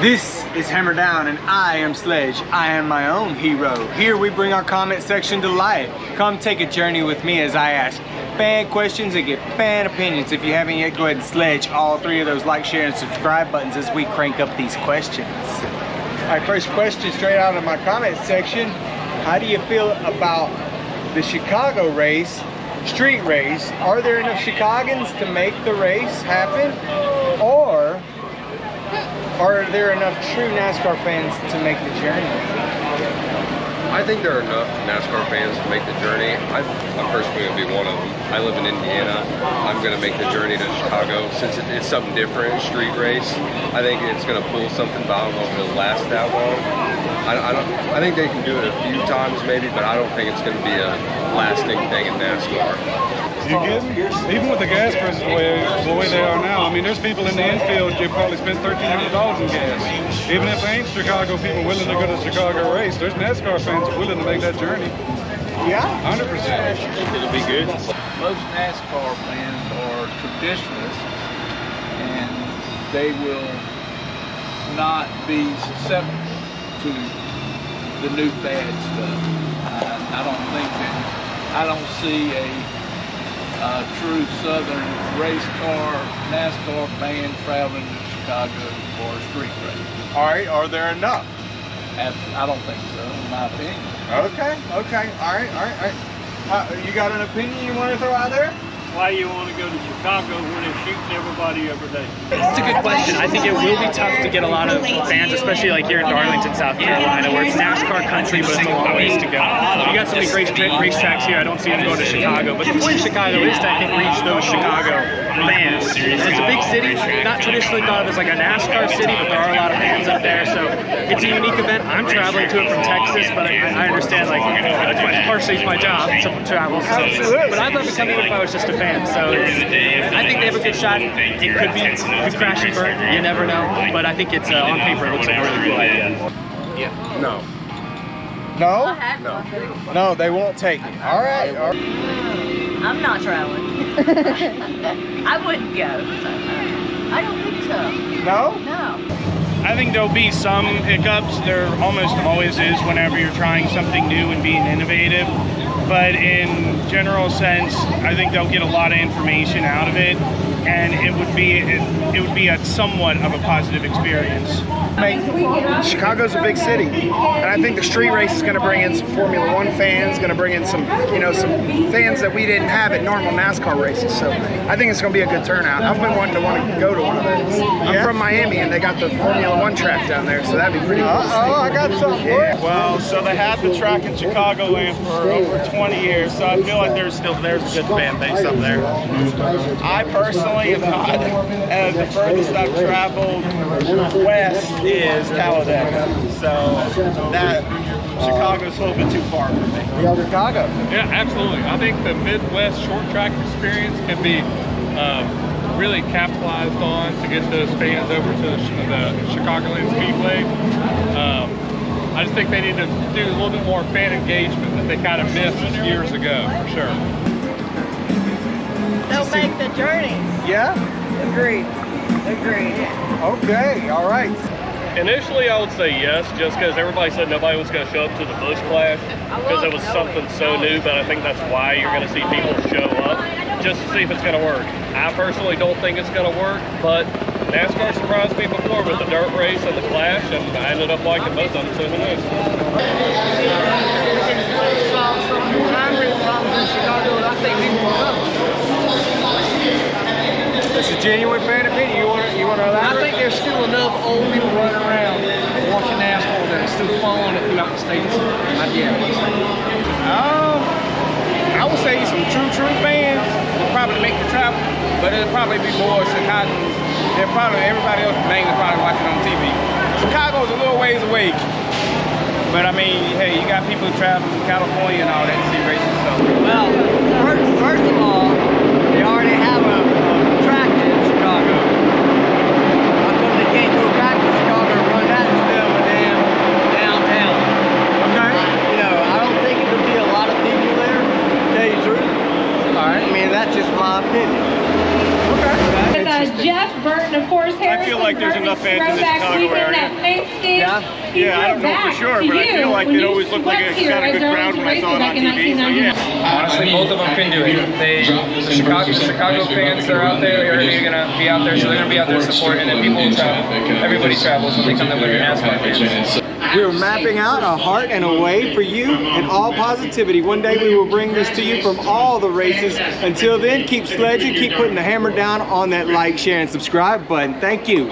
This is Hammer Down and I am Sledge. I am my own hero. Here we bring our comment section to life. Come take a journey with me as I ask fan questions and get fan opinions. If you haven't yet, go ahead and sledge all 3 of those like, share, and subscribe buttons as we crank up these questions. Alright, first question straight out of my comment section. How do you feel about the Chicago race, street race? Are there enough Chicagoans to make the race happen? Or are there enough true NASCAR fans to make the journey? I think there are enough NASCAR fans to make the journey. I'm personally going to be one of them. I live in Indiana. I'm going to make the journey to Chicago. Since it's something different, street race, I think it's going to pull something, but I don't know if it'll last that long. I think they can do it a few times maybe, but I don't think it's going to be a lasting thing in NASCAR. You get me? Even with the gas prices the way they are now, I mean, there's people in the infield you probably spend $1,300 in gas. Even if they ain't Chicago people willing to go to the Chicago race, there's NASCAR fans willing to make that journey. Yeah, 100%. It'll be good. Most NASCAR fans are traditionalists, and they will not be susceptible to the new fad stuff. I don't see a true Southern race car, NASCAR fan traveling to Chicago for a street race. All right, are there enough? I don't think so, in my opinion. Okay, all right. You got an opinion you want to throw out there? Why you want to go to Chicago when they're shooting everybody every day? It's a good question. I think it will be tough to get a lot of fans, especially like here in Darlington, South Carolina, where it's NASCAR country, but it's a long ways to go. You got so many great racetracks here, I don't see them going to Chicago. But the point of Chicago is to, I think, reach those Chicago fans. It's a big city, not traditionally thought of as like a NASCAR city, but there are a lot of fans up there, so it's a unique event. I'm traveling to it from Texas, but I understand, like, partially it's my job to travel. So. But I'd love to come here if I was just a fan. So I think they have a good shot. It could be could crash and burn. You never know. But I think it's on paper it looks like a really cool idea. Yeah. No. No? No. No, they won't take it. All right. I'm not traveling. I wouldn't go. I don't think so. No? No. I think there'll be some hiccups. There almost always is whenever you're trying something new and being innovative. But in general sense, I think they'll get a lot of information out of it, and it would be a somewhat of a positive experience. Chicago's a big city, and I think the street race is going to bring in some Formula One fans, going to bring in some fans that we didn't have at normal NASCAR races. So I think it's going to be a good turnout. I've been wanting to go to one of those. I'm from Miami, and they got the Formula One track down there, so that'd be pretty cool. I got something for you. Well, so they have the track in Chicagoland for over 20 years, so I feel like there's a good fan base up there. I personally am not. The furthest I've traveled west is Talladega, so that Chicago's a little bit too far for me. Chicago. Yeah, absolutely. I think the Midwest short track experience can be really capitalized on to get those fans over to the Chicagoland Speedway. I just think they need to do a little bit more fan engagement that they kind of missed years ago, for sure. They'll make the journey. Yeah? Agreed. Okay, all right. Initially, I would say yes, just because everybody said nobody was going to show up to the Busch Clash because it was something so new, but I think that's why you're going to see people show up, just to see if it's going to work. I personally don't think it's going to work, but NASCAR surprised me before with the dirt race and the Clash, and I ended up liking both of them, so who knows? That's a genuine fan opinion. You want to I think there's still enough old people running around watching NASCAR that it's still fun throughout the states. I would say some true fans will probably make the travel, but it'll probably be more Chicagoans. Everybody else mainly probably watching on TV. Chicago's a little ways away, but I mean, hey, you got people traveling from California and all that to see races. So. Well, first of all, they already have a track in Chicago. How come they can't go back to Chicago and run that instead of a damn downtown? Okay. I don't think it would be a lot of people there, to tell you the truth. All right. I mean, that's just my opinion. Okay. Jeff Burton, of course, Harrison I feel like there's enough fans in the Chicago area. Yeah, I don't know for sure, but I feel like it always looked like it got a good crowd when I saw it on TV. So yeah. Honestly, both of them can do it. The Chicago fans that are out there, they're already going to be out there, so they're going to be out there supporting, and people travel. Everybody travels when they come to look at NASCAR fans. We're mapping out a heart and a way for you and all positivity. One day we will bring this to you from all the races. Until then, keep sledging, keep putting the hammer down on that like, share, and subscribe button. Thank you.